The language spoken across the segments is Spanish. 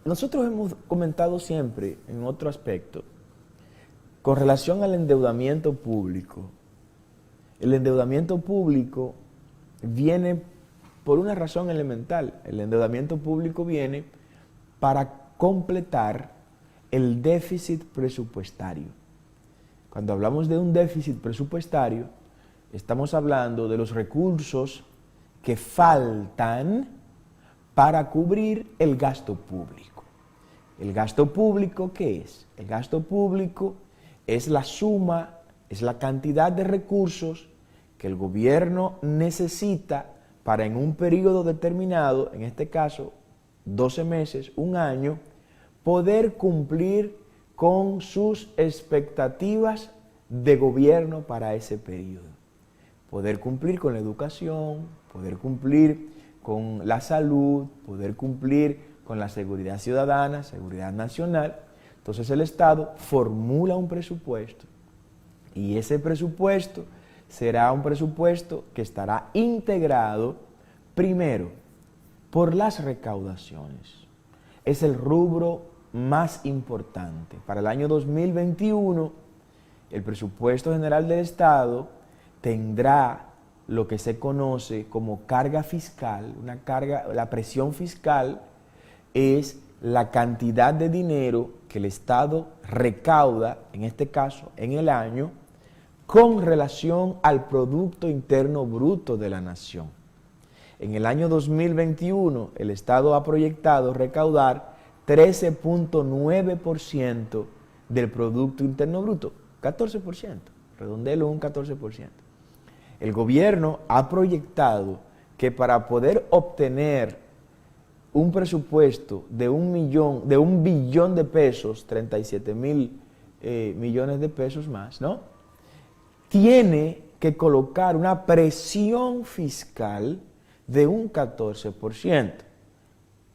Nosotros hemos comentado siempre en otro aspecto, con relación al endeudamiento público. El endeudamiento público viene por una razón elemental. El endeudamiento público viene para completar el déficit presupuestario. Cuando hablamos de un déficit presupuestario, estamos hablando de los recursos que faltan para cubrir el gasto público. ¿El gasto público qué es? El gasto público es la suma, es la cantidad de recursos que el gobierno necesita para en un periodo determinado, en este caso 12 meses, un año, poder cumplir con sus expectativas de gobierno para ese periodo. Poder cumplir con la educación, poder cumplir con la salud, poder cumplir con la seguridad ciudadana, seguridad nacional. Entonces el Estado formula un presupuesto y ese presupuesto será un presupuesto que estará integrado primero por las recaudaciones. Es el rubro más importante. Para el año 2021, el presupuesto general del Estado tendrá lo que se conoce como carga fiscal. La presión fiscal es la cantidad de dinero que el Estado recauda, en este caso en el año, con relación al Producto Interno Bruto de la nación. En el año 2021, el Estado ha proyectado recaudar 13.9% del Producto Interno Bruto, 14%, redondelo un 14%. El gobierno ha proyectado que para poder obtener un presupuesto de un billón de pesos, 37.000 millones de pesos más, ¿no? Tiene que colocar una presión fiscal de un 14%.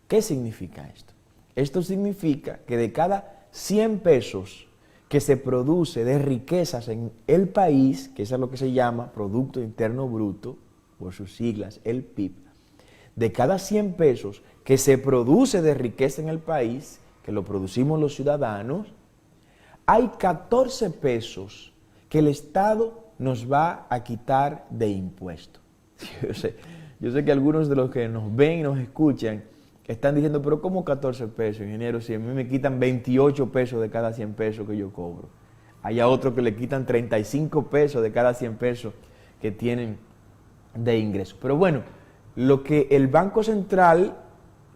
¿Qué significa esto? Esto significa que de cada 100 pesos que se produce de riquezas en el país, que eso es lo que se llama Producto Interno Bruto, por sus siglas, el PIB, de cada 100 pesos que se produce de riqueza en el país, que lo producimos los ciudadanos, hay 14 pesos que el Estado nos va a quitar de impuesto. Yo sé que algunos de los que nos ven y nos escuchan están diciendo, pero ¿cómo 14 pesos, ingeniero? Si a mí me quitan 28 pesos de cada 100 pesos que yo cobro. Hay a otros que le quitan 35 pesos de cada 100 pesos que tienen de ingreso. Pero bueno, lo que el Banco Central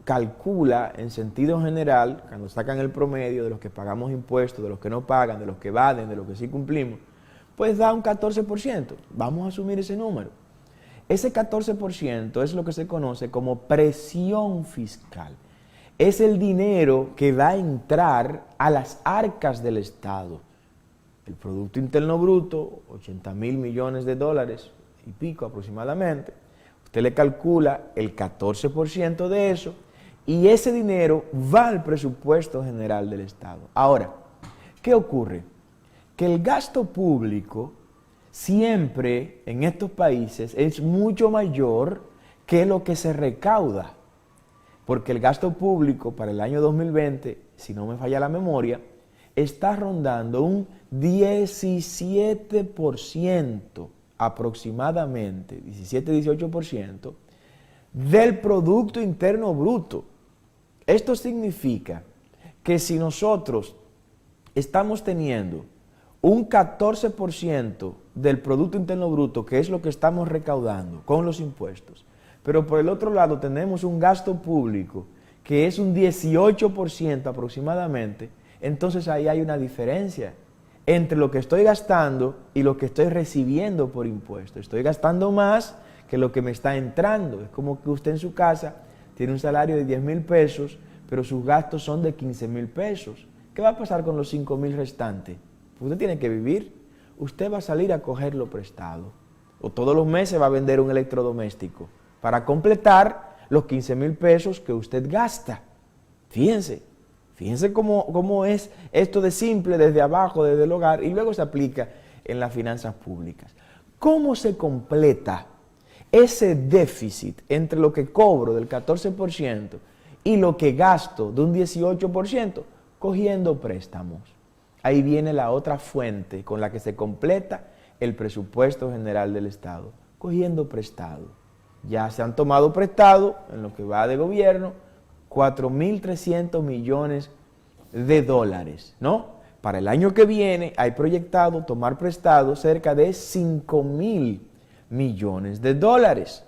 calcula en sentido general, cuando sacan el promedio de los que pagamos impuestos, de los que no pagan, de los que evaden, de los que sí cumplimos, pues da un 14%. Vamos a asumir ese número. Ese 14% es lo que se conoce como presión fiscal. Es el dinero que va a entrar a las arcas del Estado. El Producto Interno Bruto, 80.000 millones de dólares y pico aproximadamente. Usted le calcula el 14% de eso y ese dinero va al presupuesto general del Estado. Ahora, ¿qué ocurre? Que el gasto público siempre en estos países es mucho mayor que lo que se recauda, porque el gasto público para el año 2020, si no me falla la memoria, está rondando un 17% aproximadamente, 17-18% del Producto Interno Bruto. Esto significa que si nosotros estamos teniendo un 14% del Producto Interno Bruto, que es lo que estamos recaudando con los impuestos, pero por el otro lado tenemos un gasto público que es un 18% aproximadamente, entonces ahí hay una diferencia entre lo que estoy gastando y lo que estoy recibiendo por impuestos. Estoy gastando más que lo que me está entrando. Es como que usted en su casa tiene un salario de 10.000 pesos, pero sus gastos son de 15.000 pesos. ¿Qué va a pasar con los 5.000 restantes? Usted tiene que vivir, usted va a salir a cogerlo prestado o todos los meses va a vender un electrodoméstico para completar los 15.000 pesos que usted gasta. Fíjense cómo es esto de simple desde abajo, desde el hogar, y luego se aplica en las finanzas públicas. ¿Cómo se completa ese déficit entre lo que cobro del 14% y lo que gasto de un 18% cogiendo préstamos. Ahí viene la otra fuente con la que se completa el presupuesto general del Estado, cogiendo prestado. Ya se han tomado prestado en lo que va de gobierno 4.300 millones de dólares, ¿no? Para el año que viene hay proyectado tomar prestado cerca de 5.000 millones de dólares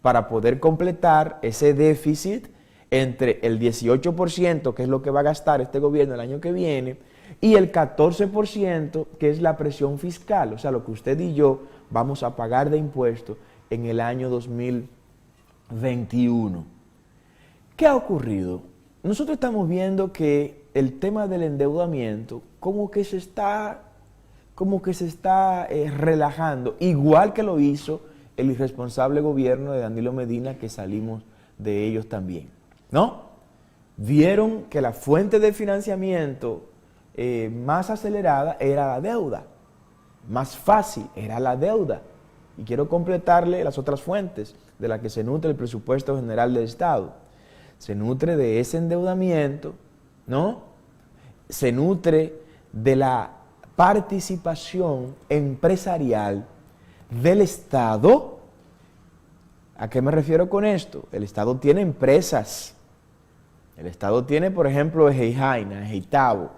para poder completar ese déficit entre el 18%, que es lo que va a gastar este gobierno el año que viene, y el 14%, que es la presión fiscal, o sea, lo que usted y yo vamos a pagar de impuestos en el año 2021. ¿Qué ha ocurrido? Nosotros estamos viendo que el tema del endeudamiento como que se está relajando, igual que lo hizo el irresponsable gobierno de Danilo Medina, que salimos de ellos también, ¿no? Vieron que la fuente de financiamiento más acelerada era la deuda, más fácil era la deuda. Y quiero completarle las otras fuentes de las que se nutre el presupuesto general del Estado. Se nutre de ese endeudamiento, ¿no? Se nutre de la participación empresarial del Estado. ¿A qué me refiero con esto? El Estado tiene empresas. El Estado tiene, por ejemplo, Ejeijaina, Ejeitabo,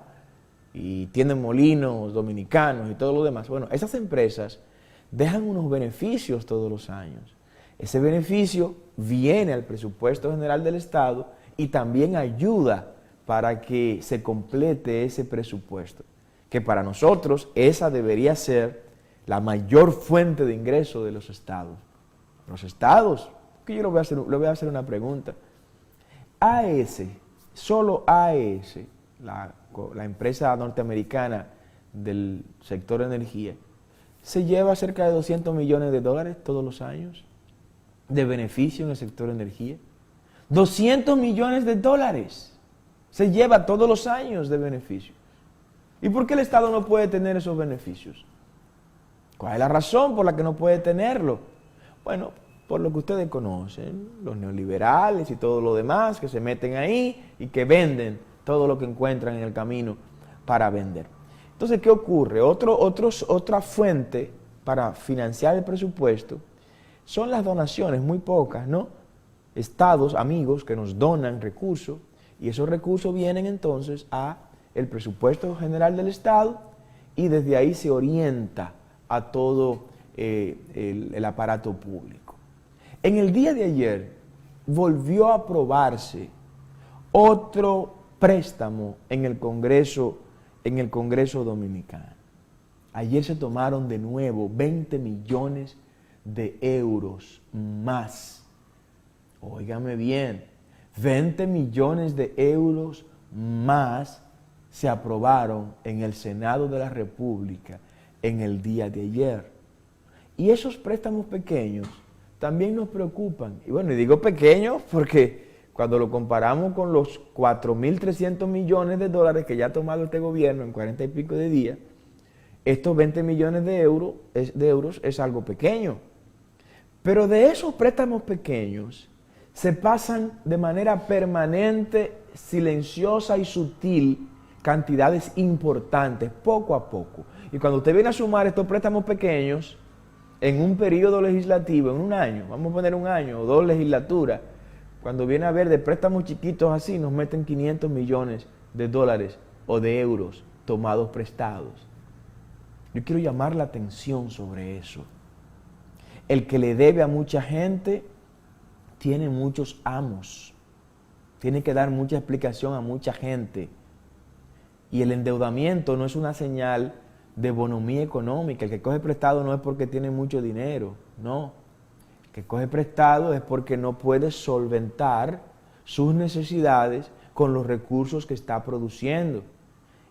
y tiene molinos dominicanos y todo lo demás. Bueno, esas empresas dejan unos beneficios todos los años. Ese beneficio viene al presupuesto general del Estado y también ayuda para que se complete ese presupuesto, que para nosotros esa debería ser la mayor fuente de ingreso de los estados. Los estados, que yo le voy a hacer una pregunta. AES, solo AES, la empresa norteamericana del sector energía, se lleva cerca de 200 millones de dólares todos los años de beneficio en el sector energía. 200 millones de dólares se lleva todos los años de beneficio. ¿Y por qué el Estado no puede tener esos beneficios? ¿Cuál es la razón por la que no puede tenerlo? Bueno, por lo que ustedes conocen, los neoliberales y todo lo demás que se meten ahí y que venden todo lo que encuentran en el camino para vender. Entonces, ¿qué ocurre? Otra fuente para financiar el presupuesto son las donaciones, muy pocas, ¿no? Estados, amigos que nos donan recursos y esos recursos vienen entonces a el presupuesto general del Estado y desde ahí se orienta a todo el aparato público. En el día de ayer volvió a aprobarse otro préstamo en el Congreso Dominicano. Ayer se tomaron de nuevo 20 millones de euros más. Óigame bien, 20 millones de euros más se aprobaron en el Senado de la República en el día de ayer. Y esos préstamos pequeños también nos preocupan. Y bueno, y digo pequeños porque cuando lo comparamos con los 4.300 millones de dólares que ya ha tomado este gobierno en 40 y pico de días, estos 20 millones de euros es algo pequeño. Pero de esos préstamos pequeños se pasan de manera permanente, silenciosa y sutil cantidades importantes, poco a poco. Y cuando usted viene a sumar estos préstamos pequeños en un periodo legislativo, en un año, vamos a poner un año o dos legislaturas, cuando viene a ver de préstamos chiquitos así, nos meten 500 millones de dólares o de euros tomados prestados. Yo quiero llamar la atención sobre eso. El que le debe a mucha gente tiene muchos amos, tiene que dar mucha explicación a mucha gente. Y el endeudamiento no es una señal de bonomía económica. El que coge prestado no es porque tiene mucho dinero, no. El que coge prestado es porque no puede solventar sus necesidades con los recursos que está produciendo.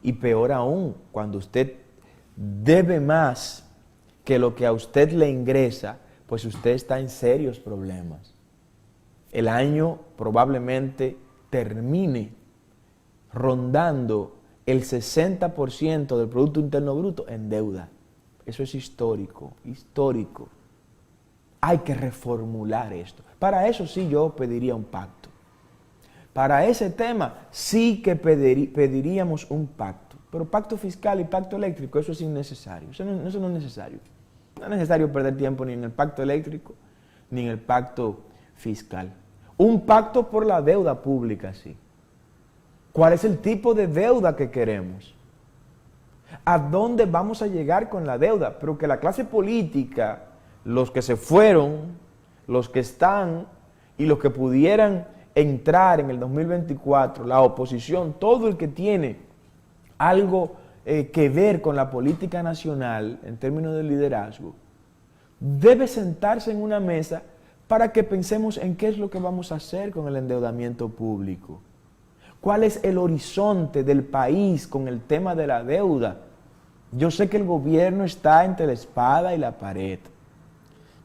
Y peor aún, cuando usted debe más que lo que a usted le ingresa, pues usted está en serios problemas. El año probablemente termine rondando el 60% del Producto Interno Bruto en deuda. Eso es histórico, histórico. Hay que reformular esto. Para eso sí yo pediría un pacto. Para ese tema sí que pediríamos un pacto. Pero pacto fiscal y pacto eléctrico, eso es innecesario. Eso no es necesario. No es necesario perder tiempo ni en el pacto eléctrico ni en el pacto fiscal. Un pacto por la deuda pública, sí. ¿Cuál es el tipo de deuda que queremos? ¿A dónde vamos a llegar con la deuda? Pero que la clase política, los que se fueron, los que están y los que pudieran entrar en el 2024, la oposición, todo el que tiene algo que ver con la política nacional en términos de liderazgo, debe sentarse en una mesa para que pensemos en qué es lo que vamos a hacer con el endeudamiento público. ¿Cuál es el horizonte del país con el tema de la deuda? Yo sé que el gobierno está entre la espada y la pared.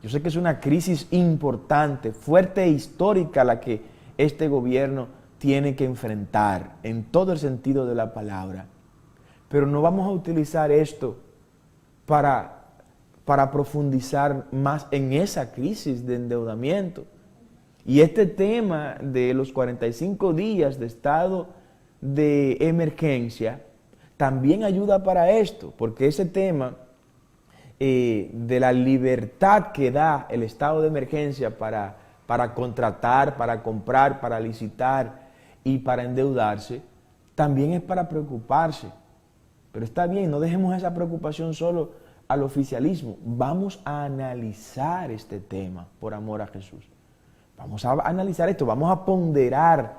Yo sé que es una crisis importante, fuerte e histórica la que este gobierno tiene que enfrentar en todo el sentido de la palabra. Pero no vamos a utilizar esto para profundizar más en esa crisis de endeudamiento. Y este tema de los 45 días de estado de emergencia también ayuda para esto, porque ese tema de la libertad que da el estado de emergencia para contratar, para comprar, para licitar y para endeudarse, también es para preocuparse. Pero está bien, no dejemos esa preocupación solo al oficialismo. Vamos a analizar este tema, por amor a Jesús. Vamos a analizar esto, vamos a ponderar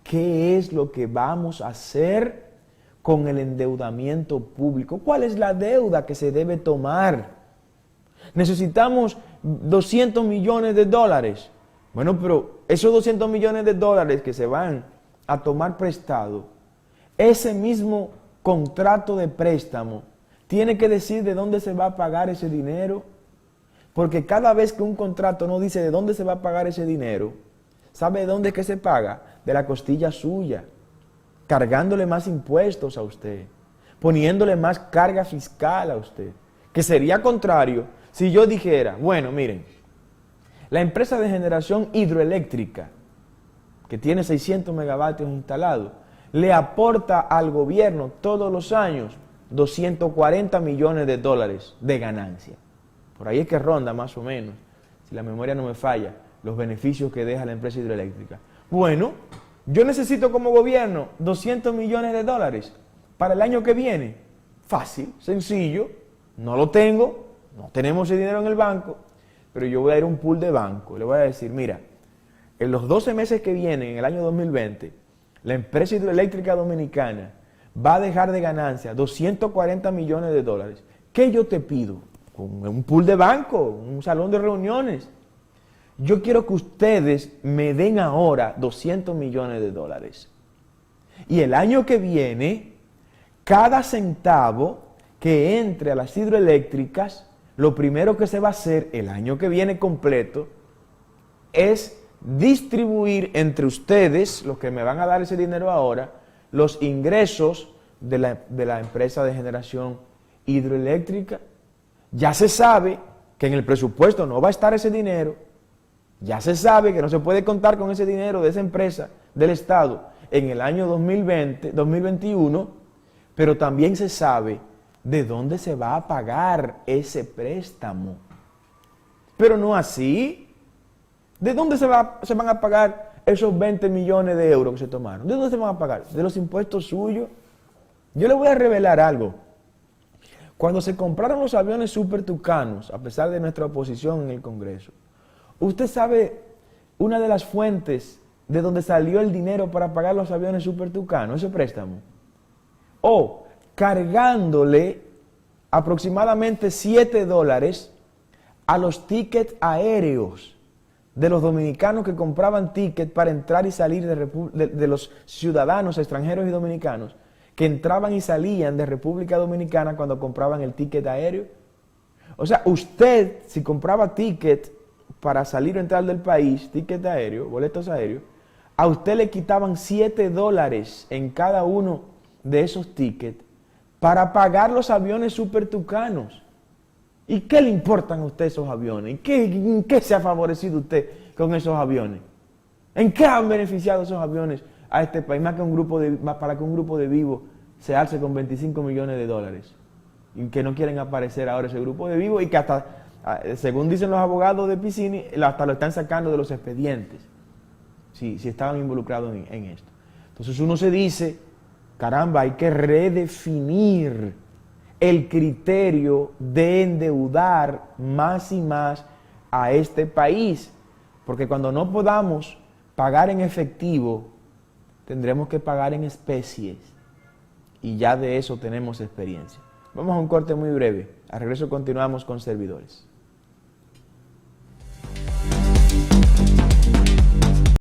qué es lo que vamos a hacer con el endeudamiento público. ¿Cuál es la deuda que se debe tomar? Necesitamos 200 millones de dólares. Bueno, pero esos 200 millones de dólares que se van a tomar prestado, ese mismo contrato de préstamo tiene que decir de dónde se va a pagar ese dinero, porque cada vez que un contrato no dice de dónde se va a pagar ese dinero, ¿sabe de dónde es que se paga? De la costilla suya, cargándole más impuestos a usted, poniéndole más carga fiscal a usted, que sería contrario si yo dijera, bueno, miren, la empresa de generación hidroeléctrica, que tiene 600 megavatios instalados, le aporta al gobierno todos los años 240 millones de dólares de ganancia. Por ahí es que ronda más o menos, si la memoria no me falla, los beneficios que deja la empresa hidroeléctrica. Bueno, yo necesito como gobierno 200 millones de dólares para el año que viene. Fácil, sencillo, no lo tengo, no tenemos ese dinero en el banco, pero yo voy a ir a un pool de banco, le voy a decir, mira, en los 12 meses que vienen, en el año 2020, la empresa hidroeléctrica dominicana va a dejar de ganancia 240 millones de dólares. ¿Qué yo te pido? Un pool de banco, un salón de reuniones. Yo quiero que ustedes me den ahora 200 millones de dólares. Y el año que viene, cada centavo que entre a las hidroeléctricas, lo primero que se va a hacer el año que viene completo es distribuir entre ustedes, los que me van a dar ese dinero ahora, los ingresos de la empresa de generación hidroeléctrica. Ya se sabe que en el presupuesto no va a estar ese dinero, ya se sabe que no se puede contar con ese dinero de esa empresa del Estado en el año 2021, pero también se sabe de dónde se va a pagar ese préstamo. Pero no así. ¿De dónde se van a pagar esos 20 millones de euros que se tomaron? ¿De dónde se van a pagar? ¿De los impuestos suyos? Yo le voy a revelar algo. Cuando se compraron los aviones Super Tucanos, a pesar de nuestra oposición en el Congreso, ¿usted sabe una de las fuentes de donde salió el dinero para pagar los aviones Super Tucanos, ese préstamo? Cargándole aproximadamente $7 a los tickets aéreos de los dominicanos que compraban tickets para entrar y salir de los ciudadanos extranjeros y dominicanos que entraban y salían de República Dominicana cuando compraban el ticket aéreo. O sea, usted, si compraba ticket para salir o entrar del país, ticket aéreo, boletos aéreos, a usted le quitaban $7 en cada uno de esos tickets para pagar los aviones Super Tucanos. ¿Y qué le importan a usted esos aviones? ¿En qué se ha favorecido usted con esos aviones? ¿En qué han beneficiado esos aviones a este país más para que un grupo de vivos se alce con 25 millones de dólares. Y que no quieren aparecer ahora ese grupo de vivos y que hasta, según dicen los abogados de Piscini, hasta lo están sacando de los expedientes. Si estaban involucrados en esto. Entonces uno se dice, caramba, hay que redefinir el criterio de endeudar más y más a este país. Porque cuando no podamos pagar en efectivo, tendremos que pagar en especies. Y ya de eso tenemos experiencia. Vamos a un corte muy breve. Al regreso continuamos con servidores.